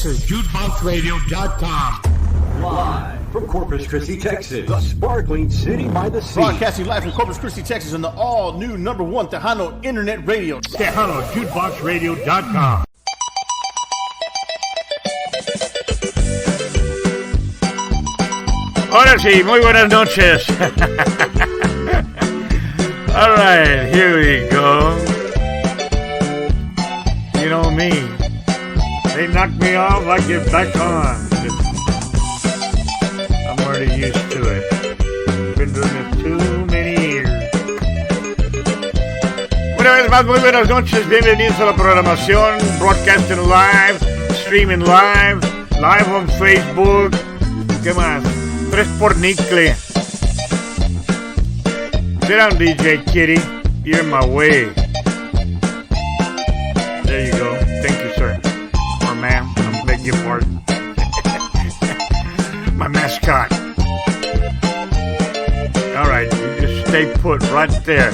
This is JukeboxRadio.com. Live from Corpus Christi, Texas, the sparkling city by the sea. Broadcasting live from Corpus Christi, Texas on the all-new #1 Tejano Internet Radio. Tejano, JukeboxRadio.com. Ahora sí, muy buenas noches. All right, here we go. You know me. They knock me off, I get back on. I'm already used to it. Been doing it too many years. Una vez más, muy buenas noches. Bienvenidos a la programación. Broadcasting live, streaming live, live on Facebook. ¿Qué más? 3 por Nicle. Sit down, DJ Kitty. You're in my way. There you go. Thank you, sir. Or ma'am. I beg your pardon. My mascot. All right. You just stay put right there.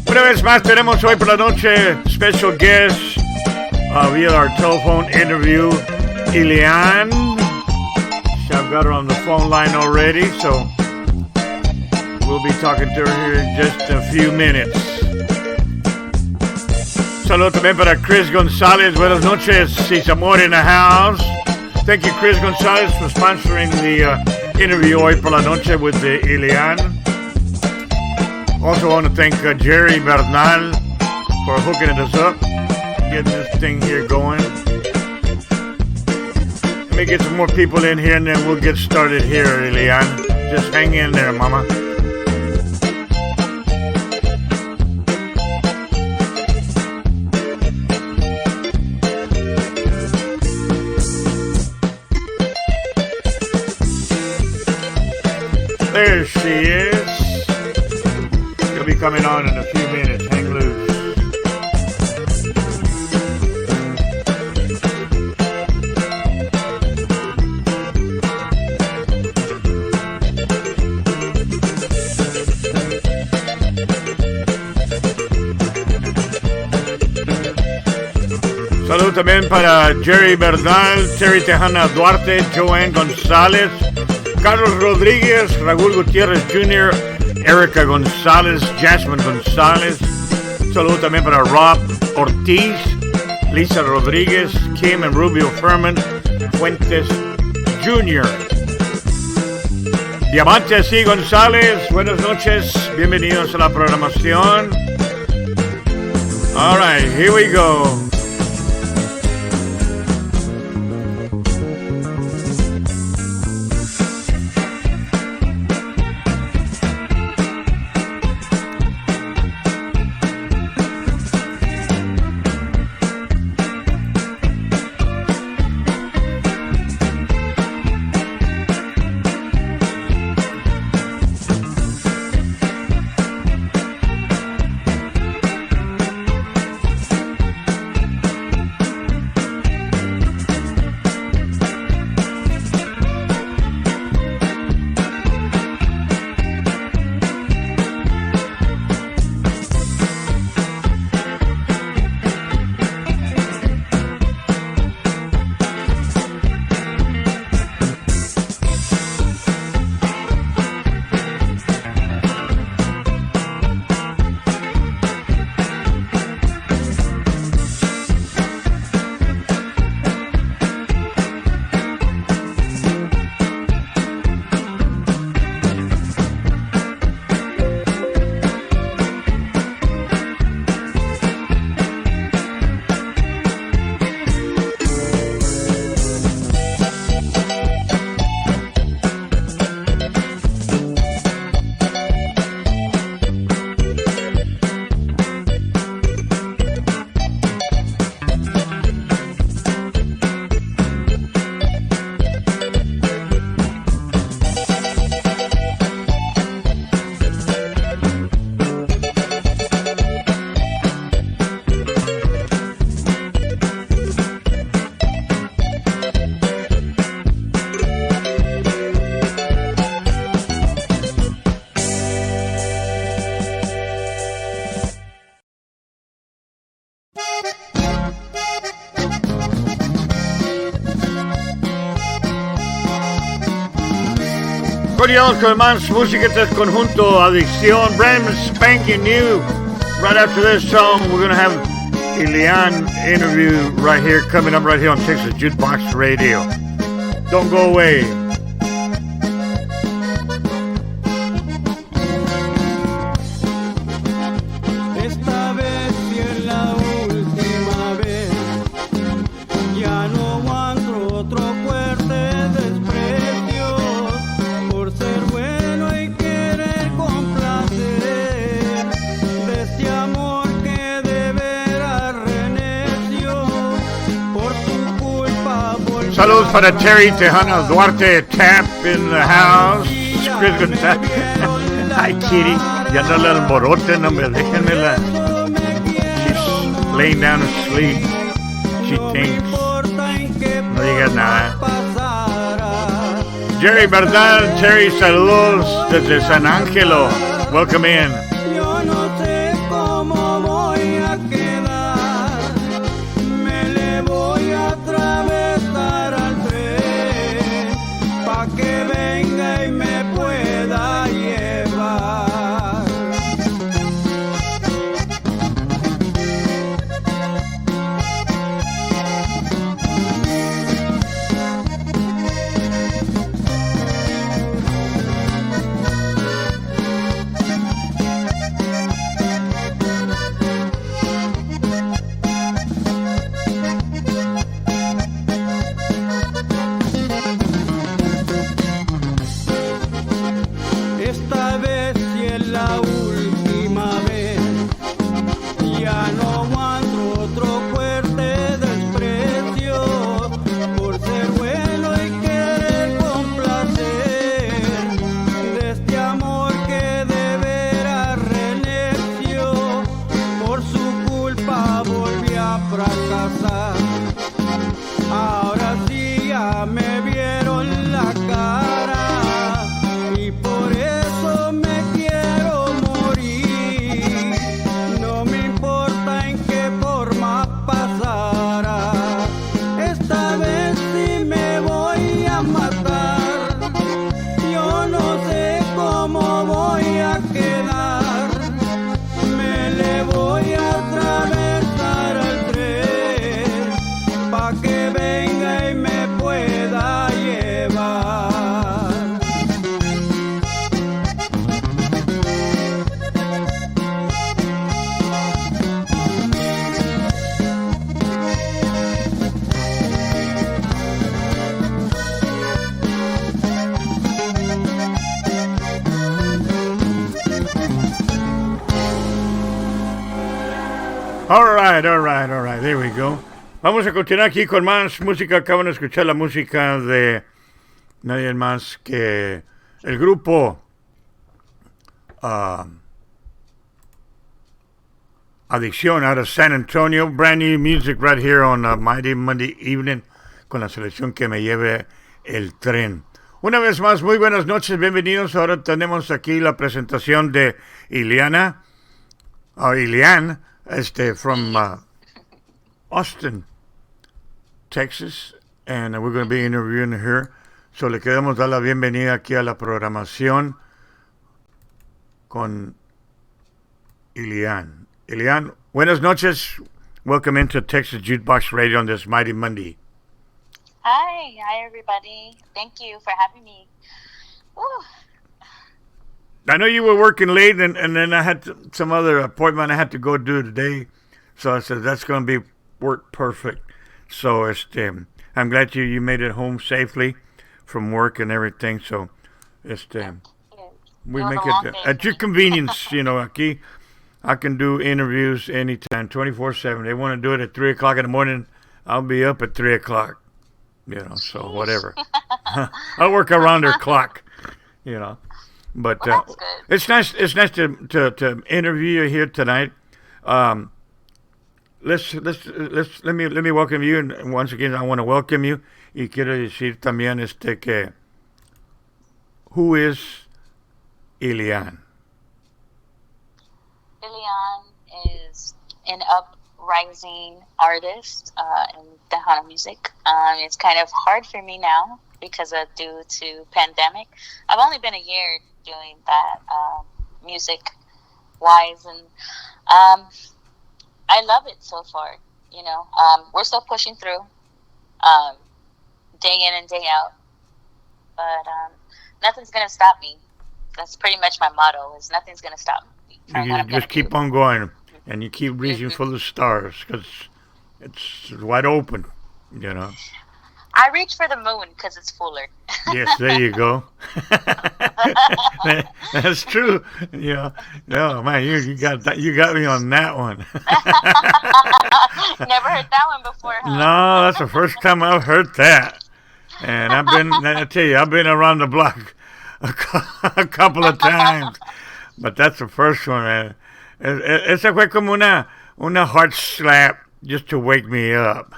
Una vez más, tenemos hoy por la noche special guest via our telephone interview, Ilyann. I've got her on the phone line already, so we'll be talking to her here in just a few minutes. Saludo también para Chris Gonzalez. Buenas noches. He's amor in the house. Thank you, Chris Gonzalez, for sponsoring the interview hoy por la noche with Ilyann. Also want to thank Jerry Bernal for hooking us up, getting this thing here going. Let me get some more people in here and then we'll get started here, Ilyann. Just hang in there, mama. There she is. She'll be coming on in a few minutes. Hang loose. Saludos también para Jerry Bernal, Terry Tejana Duarte, Joanne González, Carlos Rodríguez, Raúl Gutiérrez Jr., Erica González, Jasmine González. Saludos también para Rob Ortiz, Lisa Rodríguez, Kim and Rubio Furman, Fuentes Jr. Diamantes y González, buenas noches, bienvenidos a la programación. All right, here we go. Continuamos con más música. Este es conjunto Adicción, brand spanking new. Right after this song, we're going to have Ilyann interview right here, coming up right here on Texas Jukebox Radio. Don't go away. Esta vez y es la última vez, ya no aguanto otro fuerte desprecio por ser bueno y querer complacer de este amor que de veras reneció por tu culpa. Saludos para Terry Tejana Duarte, Tap in the house. Chris Gonzalez. Hi, Kitty. Ya no la alboroten, hombre, déjenmela. She's laying down asleep. She thinks. No digas nada. Jerry Bardal, Terry, saludos desde San Angelo. Welcome in. Yo no sé cómo voy a quedar, me le voy a atravesar al tren, pa' que venga y me pueda llevar. Esta vez sí es la última vez, ya no aguanto otro fuerte desprecio por ser bueno y querer complacer de este amor que de veras reneció, por su culpa volví a fracasar. Ahora sí ya me vieron la cara y por eso me quiero morir. No me importa en qué forma pasará, esta vez sí me voy a matar. Yo no sé cómo voy a quedar, me le voy a atravesar al tren, pa' que venga y me pueda llevar. All right. There we go. Vamos a continuar aquí con más música. Acaban de escuchar la música de nadie más que el grupo Adicción out of San Antonio. Brand new music right here on Mighty Monday evening con la selección que me lleve el tren. Una vez más, muy buenas noches, bienvenidos. Ahora tenemos aquí la presentación de Ilyann, from Austin, Texas, and we're going to be interviewing her. So le queremos dar la bienvenida aquí a la programación con Ilyann. Ilyann, buenas noches. Welcome into Texas Jukebox Radio on this Mighty Monday. Hi everybody. Thank you for having me. Ooh. I know you were working late, and then I had some other appointment I had to go do today. So I said, that's going to be work perfect. So I'm glad you made it home safely from work and everything. So we make it at your convenience. You know, aquí I can do interviews anytime, 24/7. They want to do it at 3 o'clock in the morning, I'll be up at 3 o'clock. You know, so whatever. I'll work around their clock. You know. But well, that's good. It's nice. It's nice to interview you here tonight. Let me welcome you, and once again I want to welcome you. Y quiero decir también que who is Ilyann? Ilyann is an uprising artist in Tejano music. It's kind of hard for me now because of due to pandemic. I've only been a year doing that music wise, and I love it so far. We're still pushing through, day in and day out, but nothing's gonna stop me. That's pretty much my motto: is nothing's gonna stop me from what You I'm just gonna keep do. on going, and you keep reaching for the stars because it's wide open. I reach for the moon because it's fuller. Yes, there you go. That's true. No, man, you got that. You got me on that one. Never heard that one before, huh? No, that's the first time I've heard that. And I tell you, I've been around the block a couple of times, but that's the first one, man. Esa fue como una heart slap just to wake me up.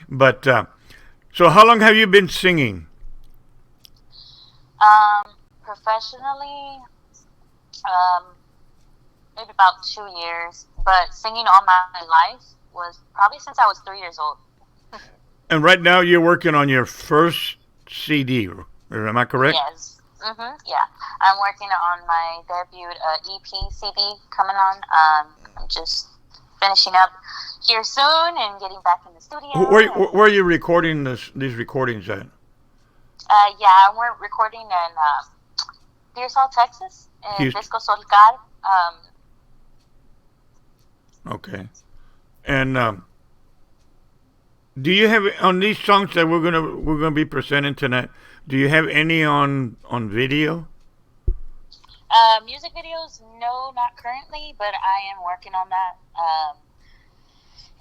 But so, how long have you been singing? Professionally, maybe about 2 years, but singing all my life was probably since I was 3 years old. And right now, you're working on your first CD. Am I correct? Yes. Yeah. I'm working on my debut EP CD coming on. I'm just finishing up here soon and getting back in the studio. Where are you recording these recordings at? Yeah, we're recording in Pearsall, Texas, in Houston. Disco Solcar. Okay. And do you have on these songs that we're gonna be presenting tonight? Do you have any on video? Music videos, no, not currently, but I am working on that.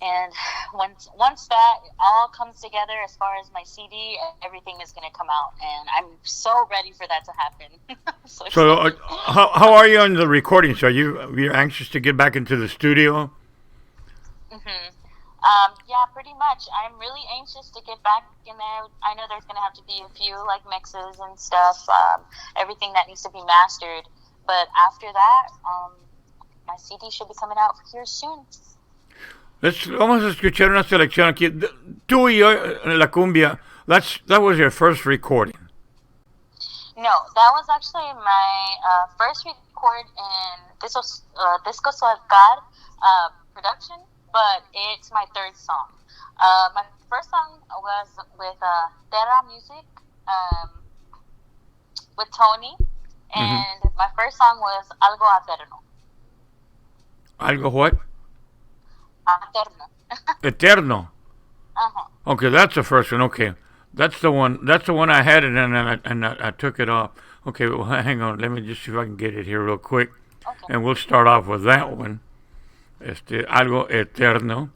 And once that all comes together, as far as my CD, everything is going to come out, and I'm so ready for that to happen. So how are you on the recordings? You're anxious to get back into the studio? Yeah, pretty much. I'm really anxious to get back in there. I know there's going to have to be a few mixes and stuff, everything that needs to be mastered. But after that, my CD should be coming out here soon. Vamos a escuchar una selección aquí. Tú y yo, La Cumbia, that was your first recording. No, that was actually my first record in Disco Solcar production, but it's my third song. My first song was with Terra Music, with Tony, and my first song was Algo Eterno. Algo what? Eterno. Eterno. Uh-huh. Okay, that's the first one. Okay, that's the one. That's the one I had, and I took it off. Okay, well, hang on. Let me just see if I can get it here real quick, Okay. and we'll start off with that one. Algo Eterno,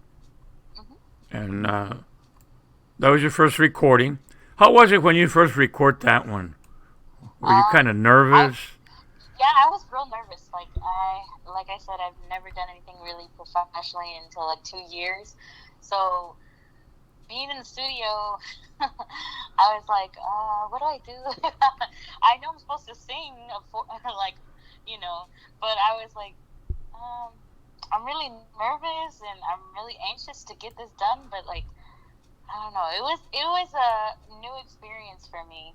and that was your first recording. How was it when you first recorded that one? Were you kind of nervous? I was real nervous. Like I said, I've never done anything really professionally until 2 years. So being in the studio, I was like, what do I do? I know I'm supposed to sing, but I was like, I'm really nervous and I'm really anxious to get this done. But I don't know. It was a new experience for me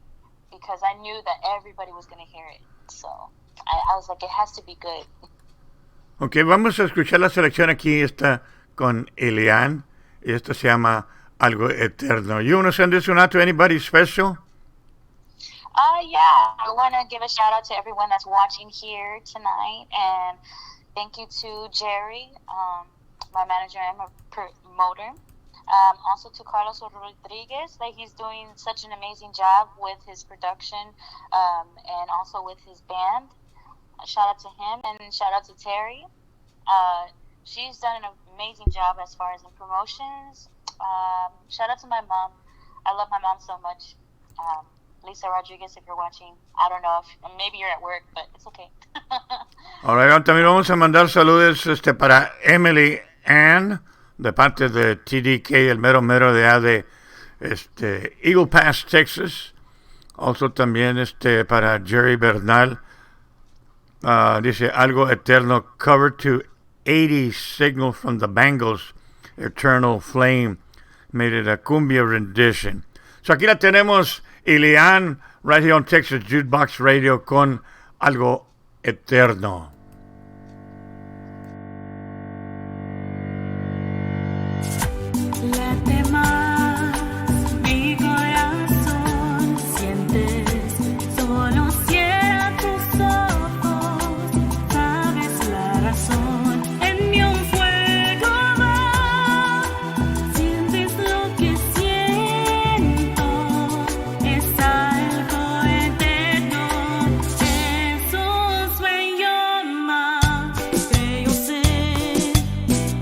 because I knew that everybody was going to hear it. So I was like, it has to be good. Ok, vamos a escuchar la selección aquí, está con Ilyann, y esta se llama Algo Eterno. You want to send this one out to anybody special? Yeah, I want to give a shout out to everyone that's watching here tonight, and thank you to Jerry, my manager and my promoter. Also to Carlos Rodriguez, he's doing such an amazing job with his production, and also with his band. Shout out to him, and shout out to Terry. She's done an amazing job as far as in promotions. Shout out to my mom. I love my mom so much. Lisa Rodriguez, if you're watching, I don't know if maybe you're at work, but it's okay. Ahora también vamos a mandar saludos para Emily Ann, de parte de TDK, el mero de allá de Eagle Pass, Texas. Also también para Jerry Bernal. Dice Algo Eterno, cover to 80 signal from the Bangles, Eternal Flame. Made it a cumbia rendition. So aquí la tenemos, Ilyann, right here on Texas Jukebox Radio con Algo Eterno. Late más mi corazón, sientes, solo cierra tus ojos, sabes la razón, en mí un fuego va, sientes lo que siento, es algo eterno, es un sueño más, que yo sé,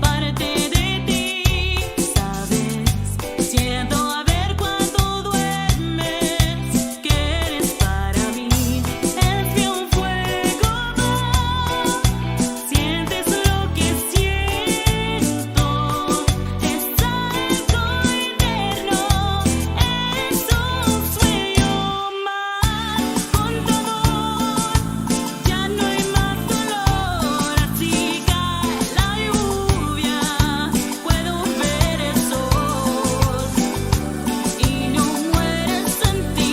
parte de ti. Siento a ver cuando duermes que eres para mí. Es de un fuego va, sientes lo que siento, es algo eterno, es un sueño más. Con tu amor ya no hay más dolor, así cae la lluvia, puedo ver el sol. Y no muere el sentimiento.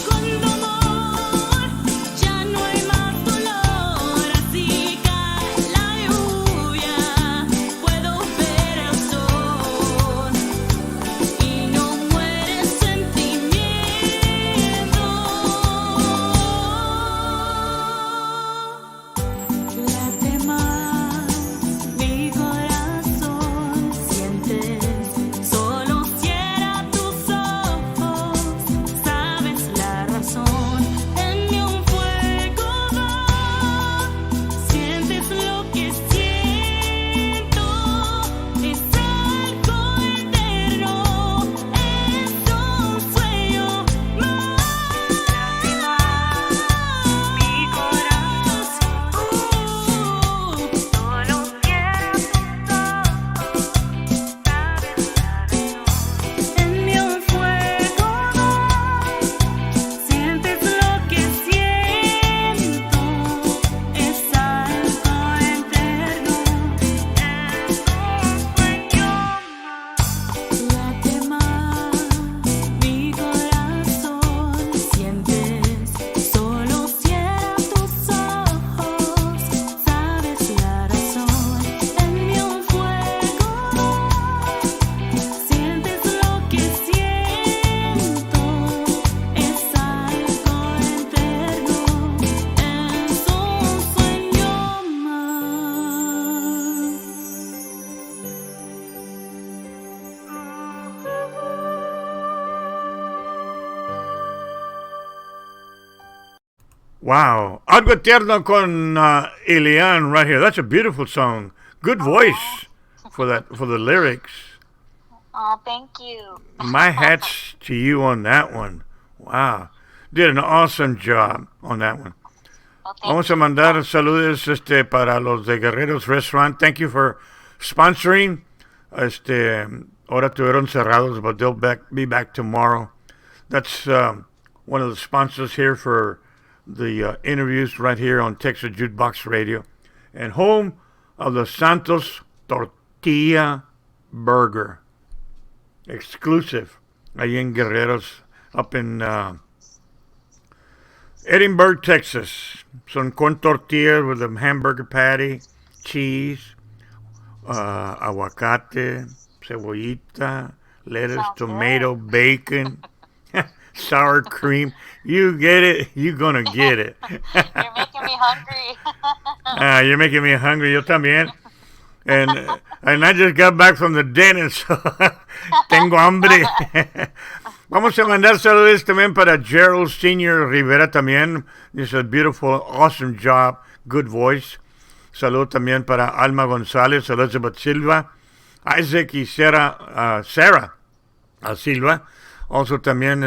Con tu amor ya no hay más dolor, así cae la lluvia, puedo ver el sol y no muere el sentimiento. Late más mi corazón, sientes, solo cierra tus ojos, sabes la razón, en mí un fuego va, sientes lo que siento, es algo eterno, es un sueño más. Mi corazón, solo cierra tus ojos, sabes la razón, en mí un fuego va, sientes lo que siento, es algo eterno, es un sueño más. Late más mi corazón, sientes, solo cierra tus ojos, sabes la razón, en mí un fuego va, sientes lo que siento, es algo eterno, es un sueño más. Wow. Algo Eterno con Ilyann right here. That's a beautiful song. Good voice for the lyrics. Oh, thank you. My hats to you on that one. Wow. Did an awesome job on that one. Well, thank Vamos a mandar saludos para los de Guerreros Restaurant. Thank you for sponsoring. Ahora tuvieron cerrados, but they'll be back tomorrow. That's one of the sponsors here for the interviews right here on Texas Jukebox Radio. And home of the Santos Tortilla Burger. Exclusive. Ahí en Guerreros, up in Edinburgh, Texas. Son con tortillas with a hamburger patty, cheese, aguacate, cebollita, lettuce, Sounds tomato, bacon, sour cream. You get it, you're gonna get it. You're making me hungry. You're making me hungry. Yo también. And I just got back from the dentist, so tengo hambre. Vamos a mandar saludos también para Gerald Senior Rivera también. It's a beautiful, awesome job, good voice. Salud también para Alma González, Elizabeth Silva, Isaac y Sarah Silva. Also también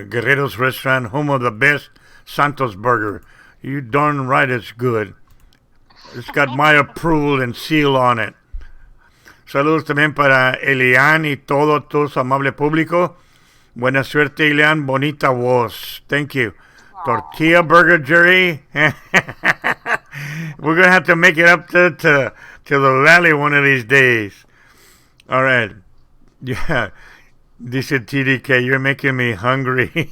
Guerreros Restaurant, home of the best Santos burger. You darn right it's good. It's got my approval and seal on it. Saludos también para Ilyann y todo su amable público. Buena suerte, Ilyann. Bonita voz. Thank you. Tortilla burger, Jerry. We're going to have to make it up to the valley one of these days. All right. Yeah. Dice TDK, you're making me hungry.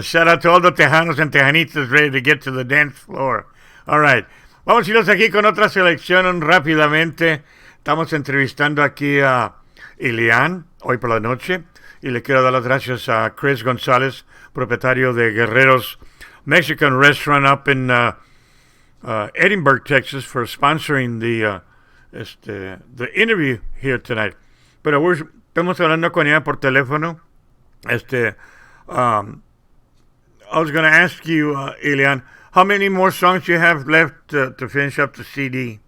Shout out to all the Tejanos and Tejanitas ready to get to the dance floor. All right. Vamos a irnos aquí con otra selección rápidamente. Estamos entrevistando aquí a Ilyann hoy por la noche. Y le quiero dar las gracias a Chris González, propietario de Guerrero's Mexican Restaurant up in Edinburgh, Texas, for sponsoring the interview here tonight. Pero estamos hablando con ella por teléfono. I was going to ask you, Ilyann, how many more songs you have left to finish up the CD?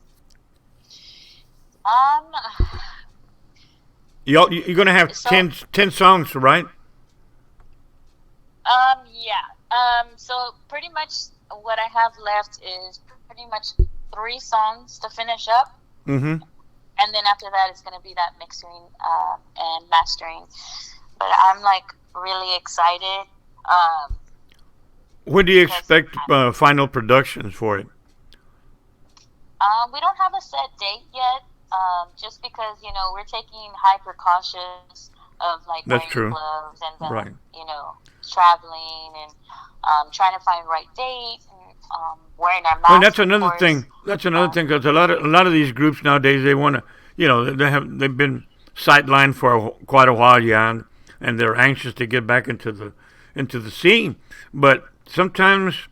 You're going to have 10 songs, right? Yeah. So pretty much what I have left is pretty much 3 songs to finish up. Mm-hmm. And then after that, it's going to be that mixing and mastering. But I'm like really excited. When do you expect final productions for it? We don't have a set date yet. Just because, we're taking high precautions of like That's wearing true. gloves and Right. traveling and trying to find the right date and wearing our masks. And that's another of course. thing. That's another thing because a lot of these groups nowadays they want to, they've been sidelined for quite a while, yeah, and they're anxious to get back into the scene. But sometimes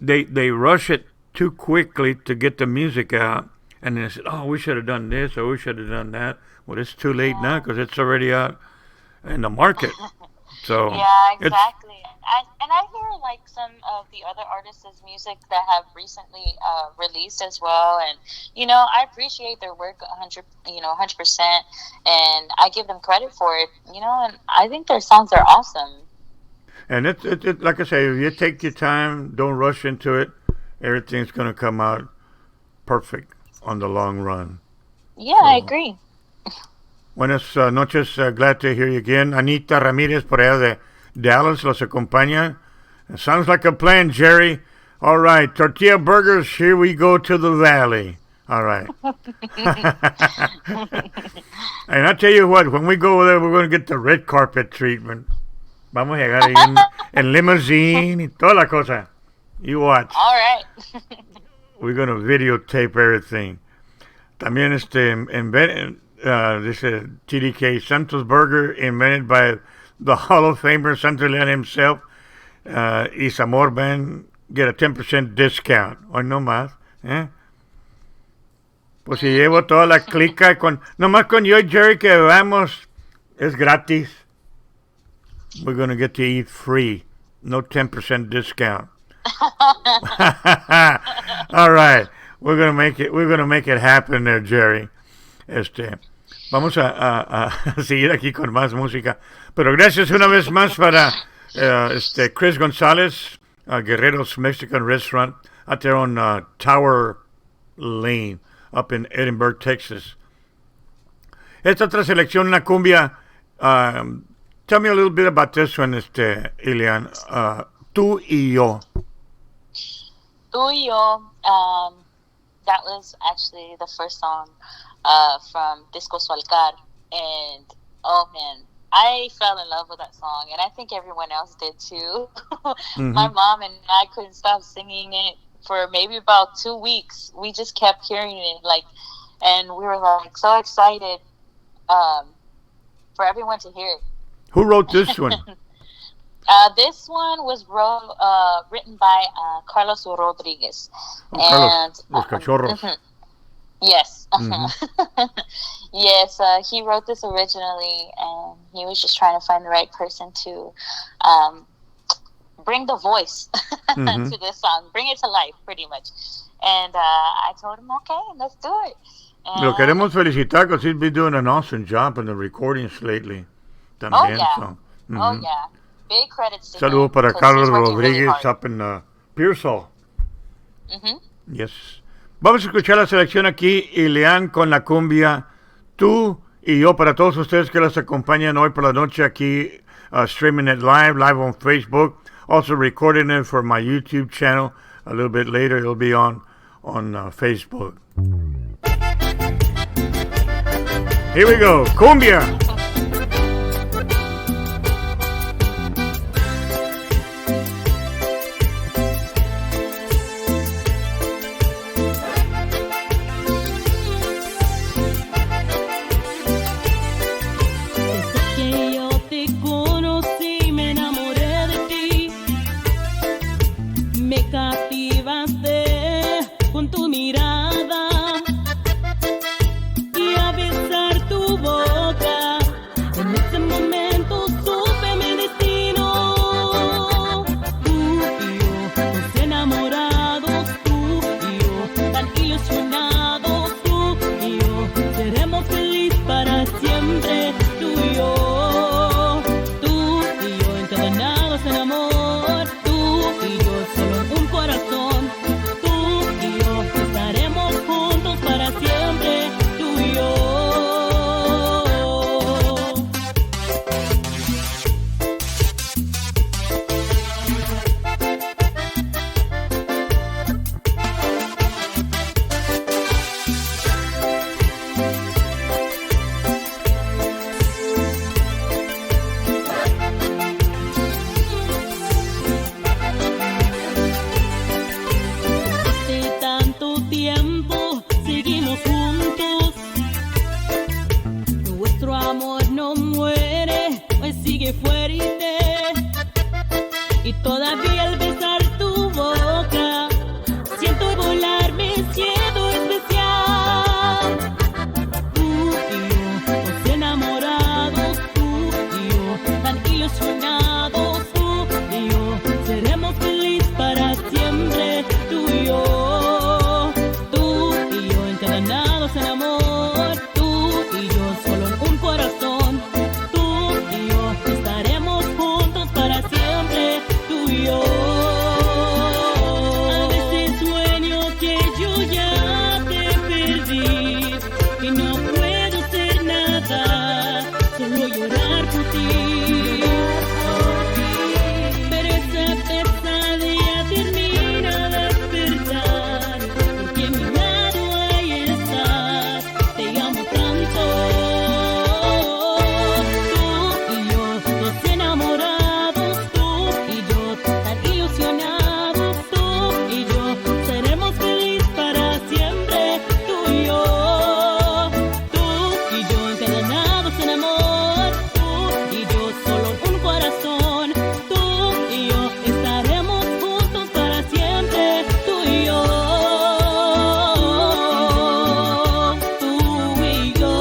they rush it too quickly to get the music out, and they said, "Oh, we should have done this, or we should have done that." Well, it's too late now because it's already out in the market. So Yeah, exactly. And I hear like some of the other artists' music that have recently released as well, and I appreciate their work 100%, and I give them credit for it, and I think their songs are awesome. And it like I say, if you take your time, don't rush into it, everything's going to come out perfect on the long run. Yeah, I agree. Buenas noches, glad to hear you again. Anita Ramirez por allá de Dallas los acompaña. Sounds like a plan, Jerry. All right, tortilla burgers, here we go to the valley. All right. And I tell you what, when we go over there, we're going to get the red carpet treatment. Vamos a llegar ahí en limousine y toda la cosa. You watch. All right. We're going to videotape everything. También dice TDK, Santos Burger, invented by the Hall of Famer Santos Ilyann himself. Y Zamor Band get a 10% discount. Hoy no más. Pues si llevo toda la clica, nomás con yo y Jerry que vamos, es gratis. We're going to get to eat free. No 10% discount. All right. We're gonna make it happen there, Jerry. Vamos a seguir aquí con más música. Pero gracias una vez más para Chris González, Guerrero's Mexican Restaurant, out there on Tower Lane, up in Edinburgh, Texas. Esta otra selección, una cumbia. Tell me a little bit about this one, Ilyann. Tú y yo. Tú y yo, that was actually the first song from Disco Sualcar, and oh man, I fell in love with that song, and I think everyone else did too. Mm-hmm. My mom and I couldn't stop singing it for maybe about 2 weeks. We just kept hearing it, and we were like so excited for everyone to hear it. Who wrote this one? This one was written by Carlos Rodriguez. Carlos, Los Cachorros. Yes. Mm-hmm. Yes, he wrote this originally, and he was just trying to find the right person to bring the voice Mm-hmm. to this song, bring it to life, pretty much. And I told him, okay, let's do it. And, Lo queremos felicitar because he's been doing an awesome job on the recordings lately. También, yeah. so, Oh, yeah. Big credits to Saludos him, para 'cause Carlos he's working really Rodriguez hard. up in Pearsall. Mhm. Yes. Vamos a escuchar la selección aquí, Ilyann con la cumbia, Tú y Yo, para todos ustedes que los acompañan hoy por la noche aquí, streaming it live on Facebook, also recording it for my YouTube channel. A little bit later, it'll be on Facebook. Here we go, cumbia. Desde que yo te conocí, me enamoré de ti. Me captivaste con tu mirada y a besar tu boca. En ese momento supe mi destino. Tú y yo, dos enamorados, tú y yo, tan ilusionados, tú y yo, seremos felices para siempre. Tú y yo, encadenados en amor, tú y yo, solo en un corazón. Tú y yo, estaremos juntos para siempre. Tú y yo. De tanto tiempo seguimos juntos. Nuestro amor no muere, pues sigue fuerte. Y todavía al besar tu boca, siento volar, me siento especial. Tú y yo, dos enamorados, tú y yo, tan ilusionados, tú y yo, seremos felices para siempre. Tú y yo, encadenados en amor, tú y yo, solo en un corazón. Tú y yo, estaremos juntos para siempre. Tú y yo. A veces sueño que yo ya te perdí, que no puedo hacer nada, solo llorar por ti. Pero esa pesadilla termina de despertar, porque a mi lado ahí estás, te amo tanto. Tú y yo, dos enamorados, tú y yo, tan ilusionados, tú y yo, seremos felices para siempre. Tú y yo, encadenados en amor, tú y yo, solo en un corazón. Tú y yo, estaremos juntos para siempre. Tú y yo, tú y yo.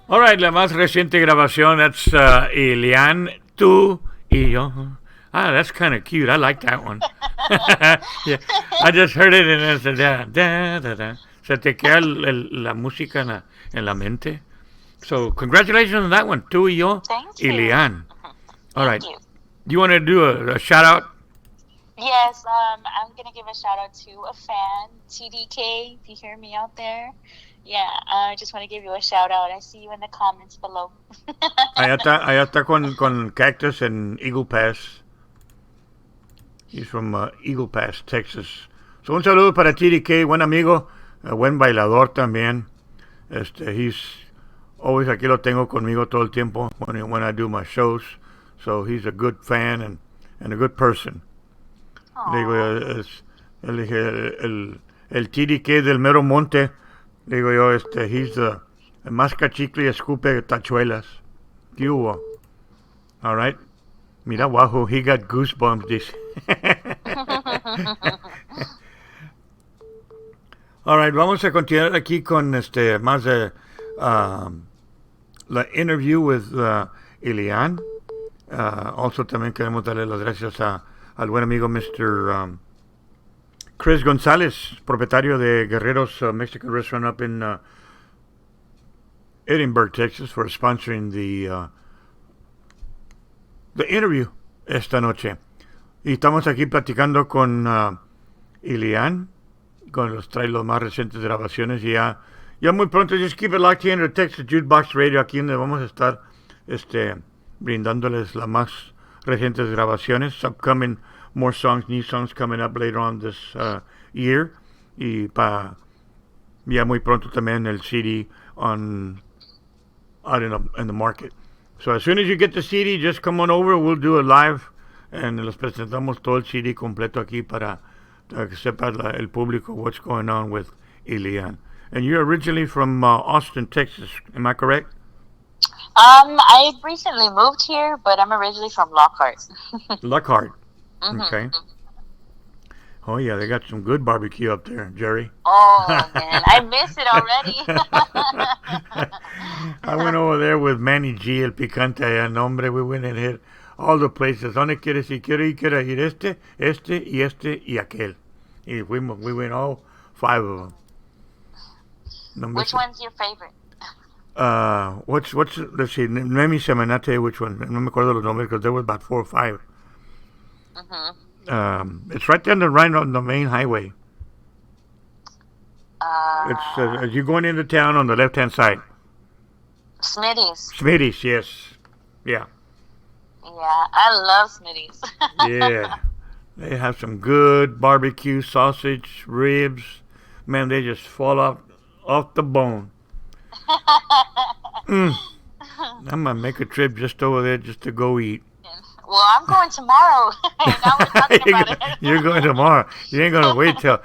All right, la más reciente grabación, that's Ilyann, Tú y Yo. Ah, that's kind of cute. I like that one. Yeah, I just heard it and it's da. Se te queda la música en la mente. So, congratulations on that one, Tú y Yo, Thank you. Ilyann. All right. Thank you. You want to do a shout out? Yes, I'm gonna give a shout out to a fan, TDK. If you hear me out there, yeah, I just want to give you a shout out. I see you in the comments below. Allá está con Cactus en Eagle Pass. He's from Eagle Pass, Texas. So, un saludo para TDK, buen amigo, buen bailador también. He's always, aquí lo tengo conmigo todo el tiempo when I do my shows. So he's a good fan and a good person. Le digo, le dije, el TDK del mero monte, le digo yo, he's the masca chicle y escupe tachuelas. ¿Qué hubo? All right. Mira, Wahoo, he got goosebumps, dice. All right, vamos a continuar aquí con más de la interview with Ilyann. Also también queremos darle las gracias al buen amigo Mr. Chris González, propietario de Guerrero's Mexican Restaurant up in Edinburgh, Texas, for sponsoring the interview esta noche. Y estamos aquí platicando con Ilyann, con trae los más recientes grabaciones. Y ya muy pronto, just keep it locked here in the Texas Jukebox Radio, aquí donde vamos a estar brindándoles las más recientes grabaciones. Upcoming, more songs, new songs coming up later on this year. Y ya muy pronto también el CD out in the market. So as soon as you get the CD, just come on over. We'll do a live and les presentamos todo el CD completo aquí para que sepa el público what's going on with Ilyann. And you're originally from Austin, Texas. Am I correct? I recently moved here, but I'm originally from Lockhart. Lockhart. Mm-hmm. Okay. Oh yeah, they got some good barbecue up there, Jerry. Oh man, I miss it already. I went over there with Manny G, el picante allá, no hombre, we went and hit all the places. ¿Dónde quieres ir? Quiero ir este y aquel. Y we went all 5 of them. No, Which one's your favorite? Let's see, name me some and I'll tell you which one. No me acuerdo los nombres because there was about 4 or 5. Mm-hmm. It's right there right on the main highway. It's as you're going into town on the left-hand side. Smitty's, yes. Yeah. Yeah, I love Smitty's. Yeah. They have some good barbecue, sausage, ribs. Man, they just fall off the bone. I'm going to make a trip just over there just to go eat. Well, I'm going tomorrow. Now we're talking about it. You're going tomorrow. You ain't going to wait till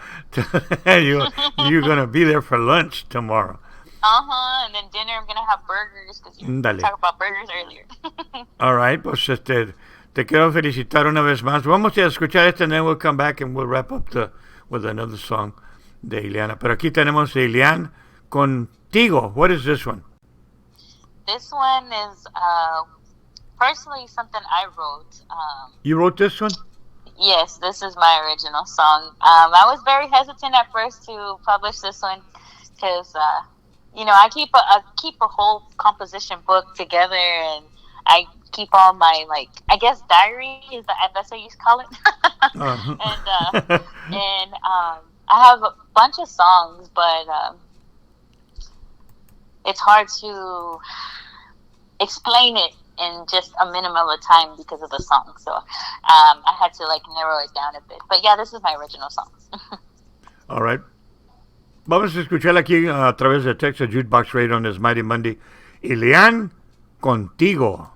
you're going to be there for lunch tomorrow. And then dinner I'm going to have burgers because you talked about burgers earlier. All right, pues te quiero felicitar una vez más. Vamos a escuchar and then we'll come back and we'll wrap up with another song de Ilyann. Pero aquí tenemos a Ilyann Contigo. What is this one? This one is personally something I wrote. You wrote this one? Yes, this is my original song. I was very hesitant at first to publish this one because, I keep a whole composition book together, and I keep all my diary is that's what you call it. And I have a bunch of songs, but it's hard to explain it in just a minimum of time because of the song. So I had to narrow it down a bit. But yeah, this is my original song. All right. Vamos a escuchar aquí a través de Texas Jukebox Radio on this Mighty Monday. Ilyann Contigo.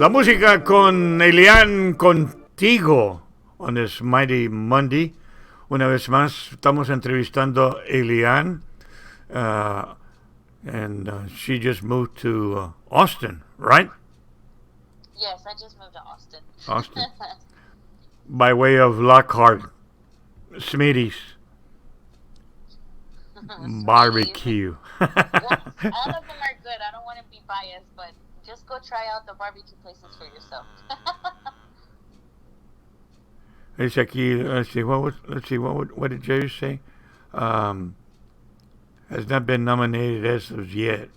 La música con Ilyann contigo on this mighty Monday. Una vez más estamos entrevistando a Ilyann, and she just moved to Austin, right? Yes, I just moved to Austin. Austin. By way of Lockhart, Smitty's barbecue. Well, all of them are good. I don't want to be biased, but just go try out the barbecue places for yourself. Dice aquí, what did Jerry say? Has not been nominated as of yet.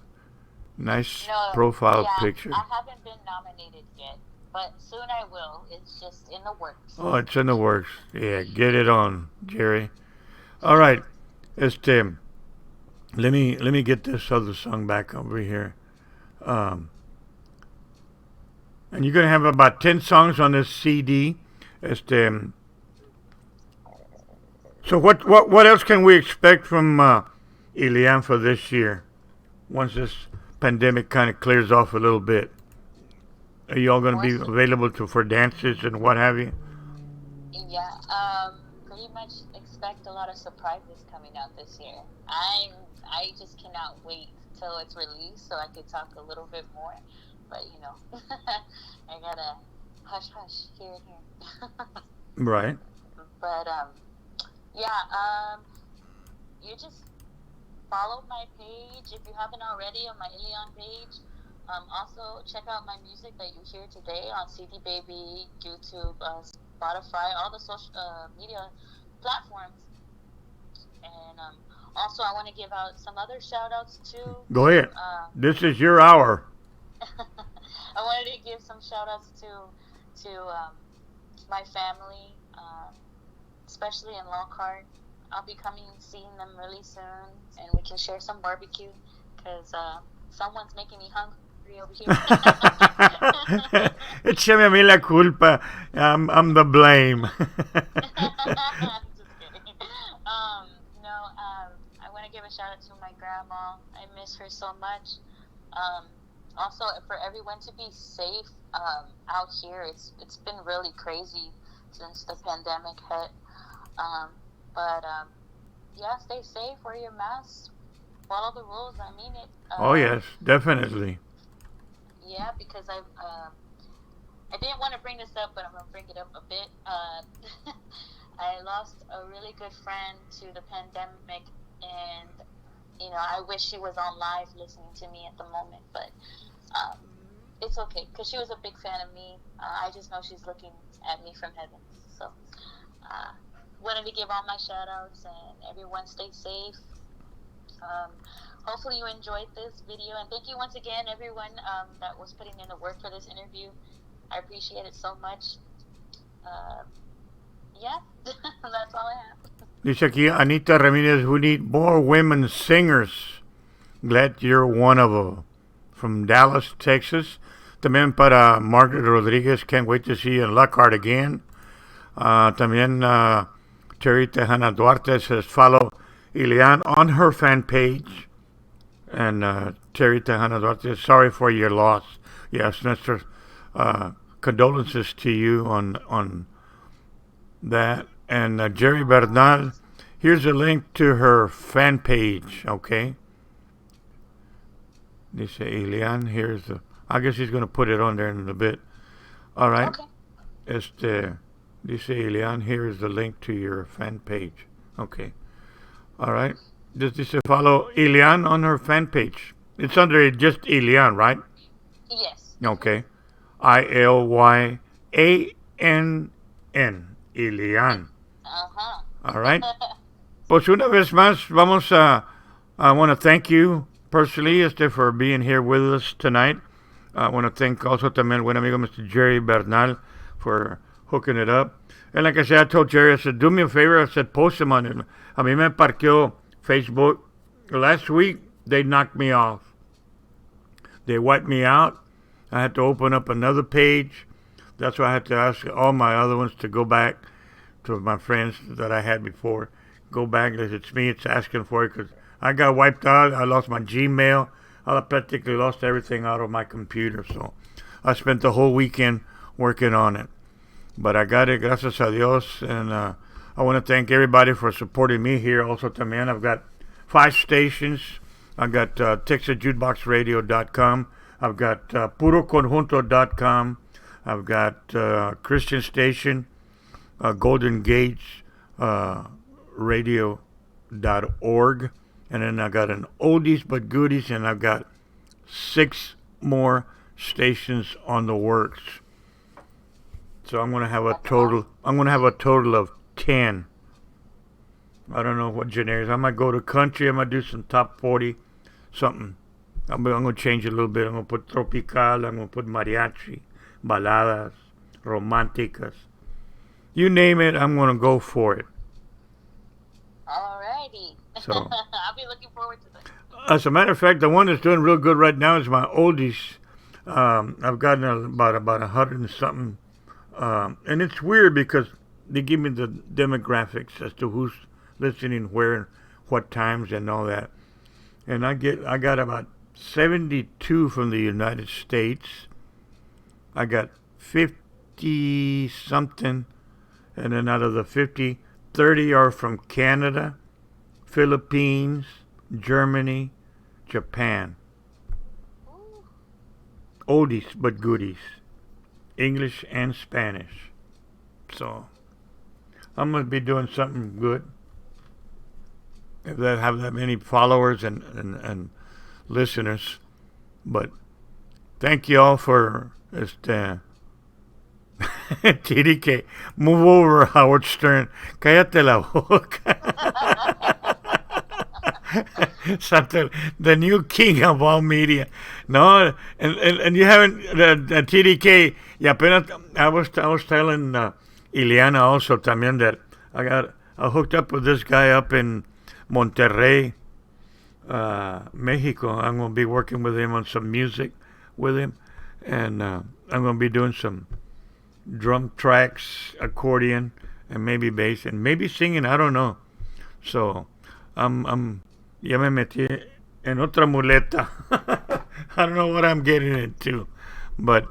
Nice No, profile yeah, picture. I haven't been nominated yet, but soon I will. It's just in the works. Oh, it's in the works. Yeah, get it on, Jerry. All right, let me get this other song back over here. And you're gonna have about 10 songs on this CD. So what else can we expect from Ilyann for this year? Once this pandemic kind of clears off a little bit, are you all going to be available for dances and what have you? Yeah, pretty much expect a lot of surprises coming out this year. I just cannot wait till it's released so I could talk a little bit more. But you know, I gotta hush here and here. Right. But you just follow my page if you haven't already on my Ilyann page. Also, check out my music that you hear today on CD Baby, YouTube, Spotify, all the social media platforms. And also, I want to give out some other shout outs too. Go ahead. This is your hour. I wanted to give some shout outs to my family, especially in Lockhart. I'll be seeing them really soon, and we can share some barbecue because someone's making me hungry over here. Échame a mí la culpa. I'm the blame. Just kidding. I want to give a shout out to my grandma. I miss her so much. Also, for everyone to be safe out here, it's been really crazy since the pandemic hit. But yeah, stay safe, wear your mask, follow the rules. I mean it. Oh yes, definitely. Yeah, because I didn't want to bring this up, but I'm gonna bring it up a bit. I lost a really good friend to the pandemic, and you know, I wish she was on live listening to me at the moment, but it's okay because she was a big fan of me. I just know she's looking at me from heaven. So wanted to give all my shout outs, and everyone stay safe. Hopefully you enjoyed this video, and thank you once again everyone that was putting in the work for this interview. I appreciate it so much. Yeah, that's all I have. Dice aquí Anita Ramirez, we need more women singers. Glad you're one of them. From Dallas, Texas. También para Margaret Rodriguez, can't wait to see you in Lockhart again. También Terry Tejana Duarte says follow Ilyann on her fan page. And Terry Tejana Duarte, sorry for your loss. Yes, Mr. Condolences to you on that. And Jerry Bernal, here's a link to her fan page, okay? Dice Ilyann, here's the... I guess he's going to put it on there in a bit. All right. Okay. Dice Ilyann, here's the link to your fan page. Okay. All right. Dice follow Ilyann on her fan page. It's under just Ilyann, right? Yes. Okay. Ilyann. Ilyann. Uh-huh. All right. Pues una vez más, I want to thank you personally for being here with us tonight. I want to thank also también buen amigo Mr. Jerry Bernal for hooking it up. And like I said, I told Jerry, I said, do me a favor. I said, post him on it. A mí me parqueó Facebook. Last week, they knocked me off. They wiped me out. I had to open up another page. That's why I had to ask all my other ones to go back to my friends that I had before. Go back. It's me. It's asking for it because I got wiped out. I lost my Gmail. I practically lost everything out of my computer. So I spent the whole weekend working on it. But I got it, gracias a Dios. And I want to thank everybody for supporting me here. Also, también, I've got 5 stations. I got TexasJukeboxRadio.com. I've got PuroConjunto.com. I've got Christian Station, Golden Gates Radio.org. And then I got an oldies but goodies, and I've got 6 more stations on the works. So I'm gonna have a total. I'm gonna have a total of 10. I don't know what genres. I might go to country. I might do some top 40, something. I'm gonna change it a little bit. I'm gonna put tropical. I'm gonna put mariachi, baladas, románticas. You name it, I'm gonna go for it. Alrighty. So I'll be looking forward to that. as a matter of fact, the one that's doing real good right now is my oldies. I've gotten about 100 and something, and it's weird because they give me the demographics as to who's listening where and what times and all that. And I got about 72 from the United States. I got 50 something, and then out of the 50, 30 are from Canada, Philippines, Germany, Japan. Oldies but goodies, English and Spanish. So I'm gonna be doing something good. If they have that many followers and listeners, but thank you all for TDK. Move over, Howard Stern. Cállate la boca. Santos, the new king of all media. No, and you haven't TDK. Y apenas I was telling Ilyann also también that I hooked up with this guy up in Monterrey, Mexico. I'm gonna be working with him on some music with him, and I'm gonna be doing some drum tracks, accordion, and maybe bass, and maybe singing. I don't know. So I'm ya me metí en otra muleta. I don't know what I'm getting into, but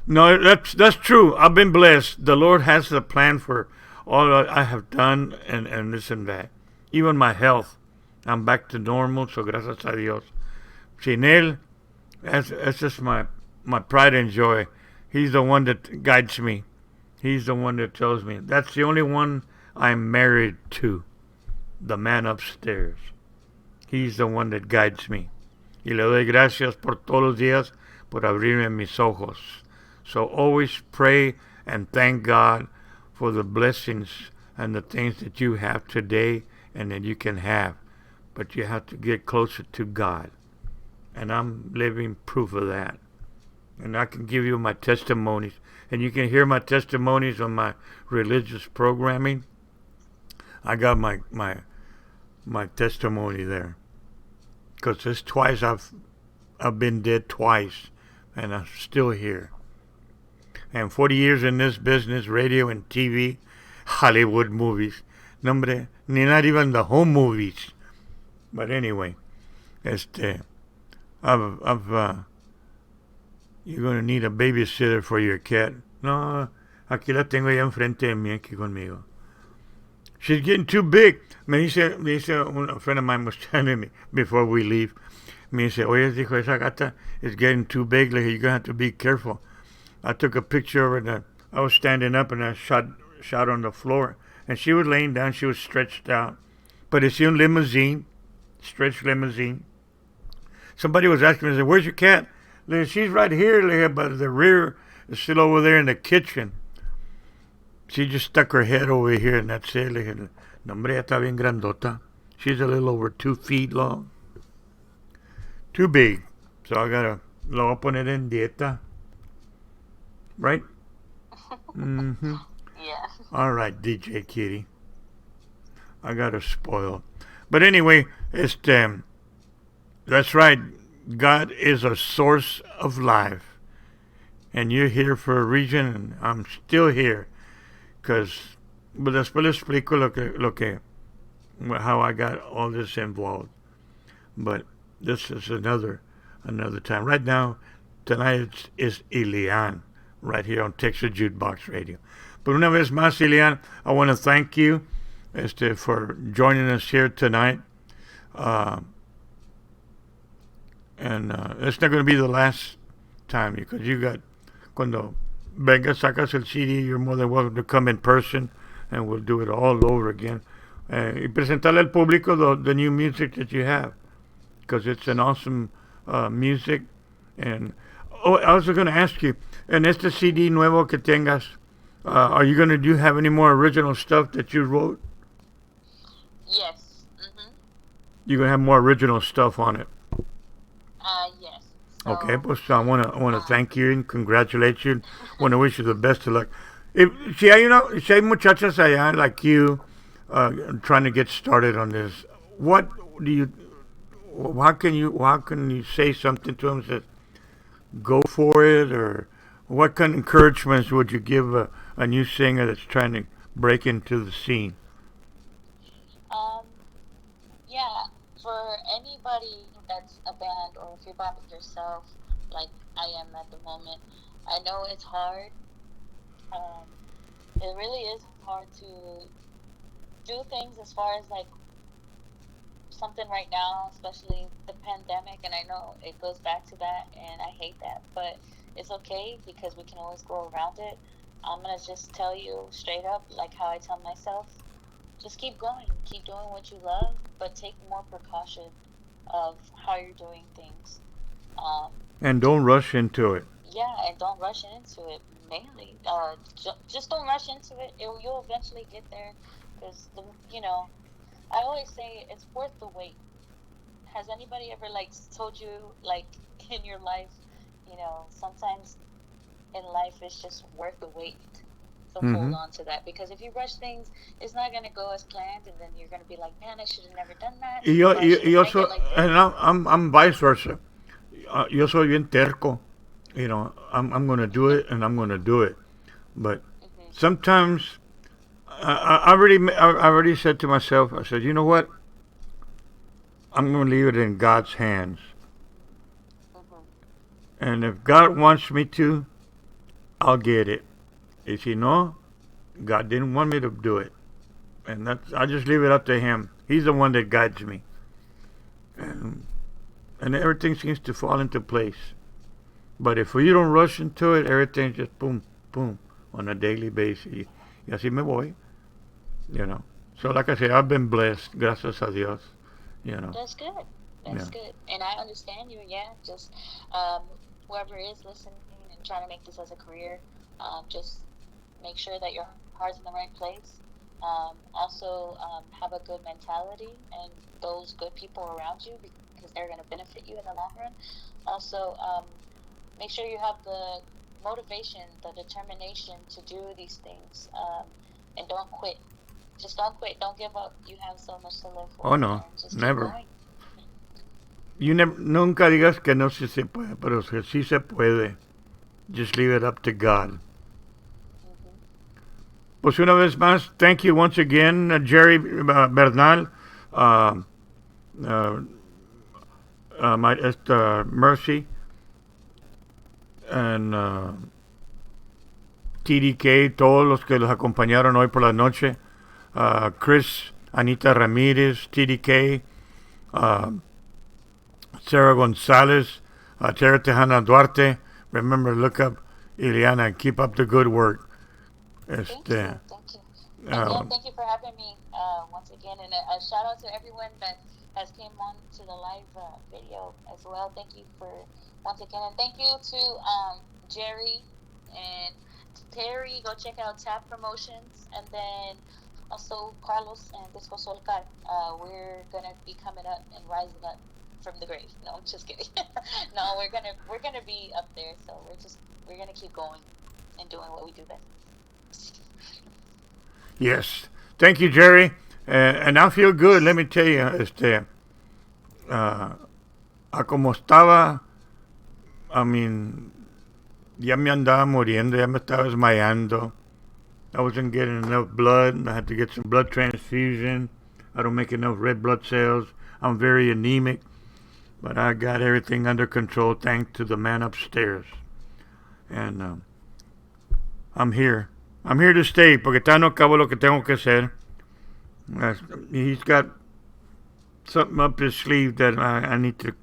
no, that's true. I've been blessed. The Lord has a plan for all I have done, and this and that. Even my health, I'm back to normal. So gracias a Dios. Sin él, that's just my pride and joy. He's the one that guides me. He's the one that tells me. That's the only one I'm married to. The man upstairs. He's the one that guides me. Y le doy gracias por todos los días por abrirme mis ojos. So always pray and thank God for the blessings and the things that you have today and that you can have. But you have to get closer to God. And I'm living proof of that. And I can give you my testimonies. And you can hear my testimonies on my religious programming. I got my testimony there. Because this twice I've been dead twice, and I'm still here. And 40 years in this business, radio and TV, Hollywood movies. Nombre, ni not even the home movies. But anyway, you're gonna need a babysitter for your cat. No, aquí la tengo ya enfrente de mí, aquí conmigo. She's getting too big. Me dice a friend of mine was telling me before we leave. Me dice, oye, dijo, esa gata is getting too big. Like, you're going to have to be careful. I took a picture of her. And I was standing up and I shot on the floor. And she was laying down. She was stretched out. But it's in limousine, stretched limousine. Somebody was asking me, where's your cat? Like, she's right here, like, but the rear is still over there in the kitchen. She just stuck her head over here, and that's it. Le dije, no, hombre, ya está bien grandota. She's a little over 2 feet long. Too big. So I gotta, lo voy a poner en dieta. Right? Mm-hmm. Yeah. All right, DJ Kitty. I got her spoiled. But anyway, that's right. God is a source of life. And you're here for a reason, and I'm still here. But después le explico how I got all this involved. But this is another time. Right now, Tonight is Ilyann, right here on Texas Jukebox Radio. But una vez más, Ilyann, I want to thank you for joining us here tonight. And it's not going to be the last time because cuando vengas, sacas el CD, you're more than welcome to come in person and we'll do it all over again. Y presentarle al público the new music that you have because it's an awesome music. And I was going to ask you, en este CD nuevo que tengas, do you have any more original stuff that you wrote? Yes. You're going to have more original stuff on it. Yes. So, Okay, pues I want to thank you and congratulate you. Want to wish you the best of luck. Si hay muchachas allá like you trying to get started on this, how can you say something to them that go for it, or what kind of encouragements would you give a new singer that's trying to break into the scene? Yeah, for anybody that's a band or if you're by yourself, like I am at the moment, I know it's hard. It really is hard to do things as far as like something right now, especially the pandemic, and I know it goes back to that, and I hate that, but it's okay because we can always go around it. I'm gonna just tell you straight up, like how I tell myself, just keep going, keep doing what you love, but take more precaution of how you're doing things. And don't rush into it. Yeah, and don't rush into it. Mainly, just don't rush into it. You'll eventually get there, because I always say it's worth the wait. Has anybody ever told you in your life, sometimes in life it's just worth the wait. So hold on to that, because if you rush things, it's not gonna go as planned, and then you're gonna be like, man, I should have never done that. And I'm vice versa. Yo soy bien terco. I'm going to do it, and I'm going to do it. But sometimes I already said to myself, I said, you know what? I'm going to leave it in God's hands. And if God wants me to, I'll get it. If you know, God didn't want me to do it. And I just leave it up to Him. He's the one that guides me. And everything seems to fall into place. But if you don't rush into it, everything just boom, boom, on a daily basis. Y así me voy, So like I say, I've been blessed, gracias a Dios, That's good. That's good. And I understand you, just whoever is listening and trying to make this as a career, just make sure that your heart's in the right place. Also, have a good mentality and those good people around you, because they're going to benefit you in the long run. Also, make sure you have the motivation, the determination to do these things, and don't quit. Just don't quit. Don't give up. You have so much to live for. Oh no, just never. Nunca digas que no se puede, pero que sí se puede. Just leave it up to God. Pues una vez más, thank you once again, Jerry Bernal, Mercy, and TDK, todos los que los acompañaron hoy por la noche, Chris, Anita Ramírez, TDK, Sarah Gonzalez, Tara Tejana Duarte. Remember, look up Ilyann and keep up the good work. Thank you. And thank you for having me once again. And a shout out to everyone that has came on to the live video as well. Thank you for once again. And thank you to Jerry and Terry. Go check out Tap Promotions. And then also Carlos and Disco Solcar. We're going to be coming up and rising up from the grave. No, I'm just kidding. No, we're gonna be up there. So we're going to keep going and doing what we do best. Yes. Thank you, Jerry. And I feel good, let me tell you, a como estaba, I mean, ya me andaba muriendo, ya me estaba desmayando. I wasn't getting enough blood. I had to get some blood transfusion. I don't make enough red blood cells. I'm very anemic. But I got everything under control thanks to the man upstairs. And I'm here. I'm here to stay porque todavía no acabo lo que tengo que hacer. He's got something up his sleeve that I need to,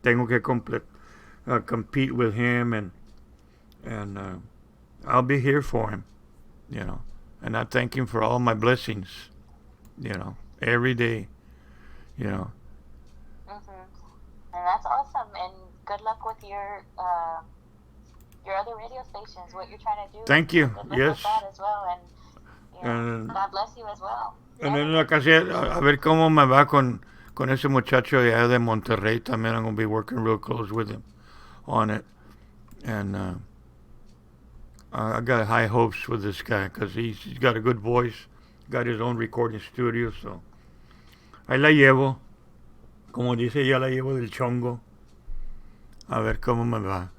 tengo que compete with him, and I'll be here for him, you know. And I thank him for all my blessings, you know, every day, you know. And that's awesome. And good luck with your other radio stations. What you're trying to do. Thank you. Good luck Yes. with that as well. And you know, God bless you as well. And then like I said, a ver cómo me va con ese muchacho de allá de Monterrey. También I'm gonna be working real close with him on it. And I got high hopes with this guy because he's got a good voice, got his own recording studio. So ahí la llevo. Como dice, ya la llevo del chongo. A ver cómo me va.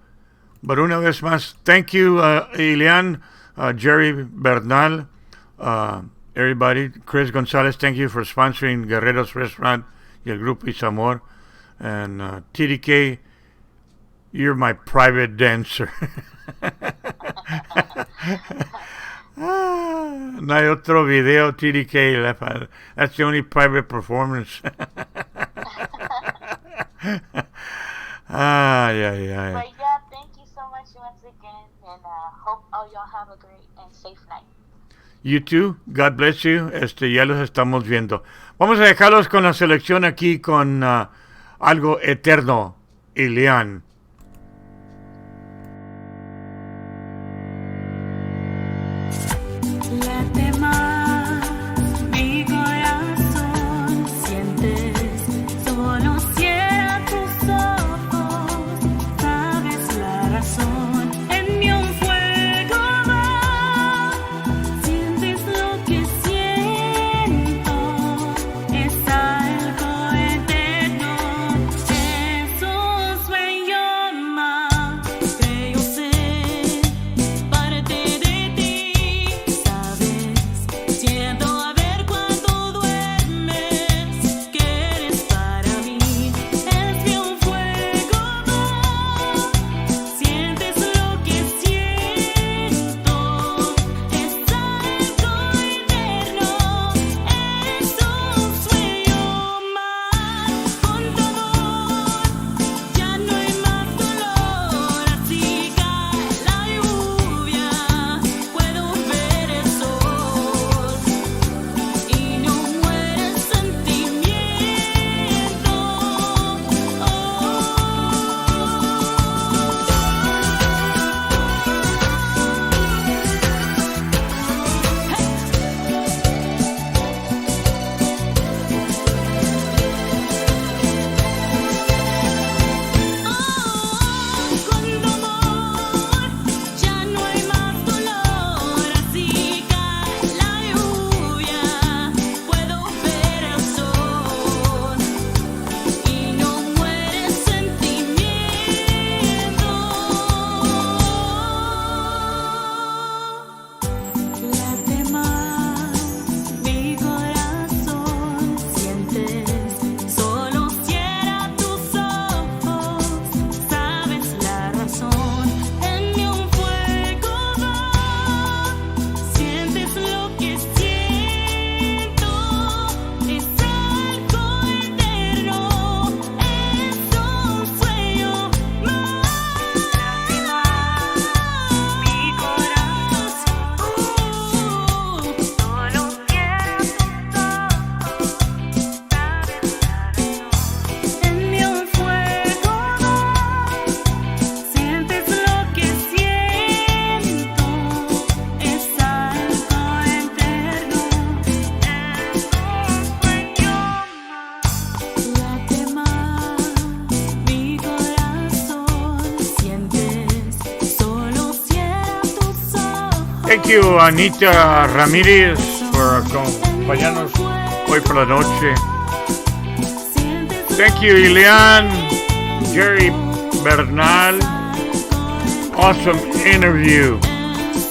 But una vez más, thank you, Ilyann, Jerry Bernal, everybody. Chris Gonzalez, thank you for sponsoring Guerrero's Restaurant y el Grupo Isamor. And TDK, you're my private dancer. No hay otro video, TDK. That's the only private performance. Yeah. But yeah, thank you so much once again, and hope all y'all have a great and safe night. You too. God bless you. Ya los estamos viendo. Vamos a dejarlos con la selección aquí con algo eterno, Ilyann. Late más mi corazón, sientes, solo cierra tus ojos, sabes la razón, en mí un fuego va, sientes lo que siento, es algo eterno, es un sueño más, creo ser parte de ti. Siento a ver cuando duermes que eres para mí, es de un fuego más, sientes lo que siento, es algo eterno, es un sueño más, con tu amor ya no hay más dolor, así cae la lluvia, puedo ver el sol. Y no muere el sentimiento. Con tu amor ya no hay más dolor, así cae la lluvia, puedo ver el sol y no muere el sentimiento. Late más mi corazón, sientes, solo cierra tus ojos, sabes la razón, en mí un fuego va, sientes lo que siento, es algo eterno, es un sueño más. Mi corazón, solo cierra tus ojos, sabes la razón, en mí un fuego va, sientes lo que siento, es algo eterno, es un sueño más. Late más mi corazón, sientes, solo cierra tus ojos. Thank you, Anita Ramírez, por acompañarnos hoy por la noche. Thank you, Ilyann, Jerry Bernal. Awesome interview.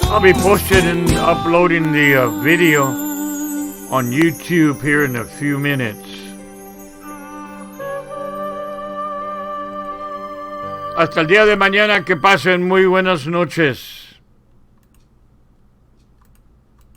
I'll be posting and uploading the video on YouTube here in a few minutes. Hasta el día de mañana, que pasen muy buenas noches.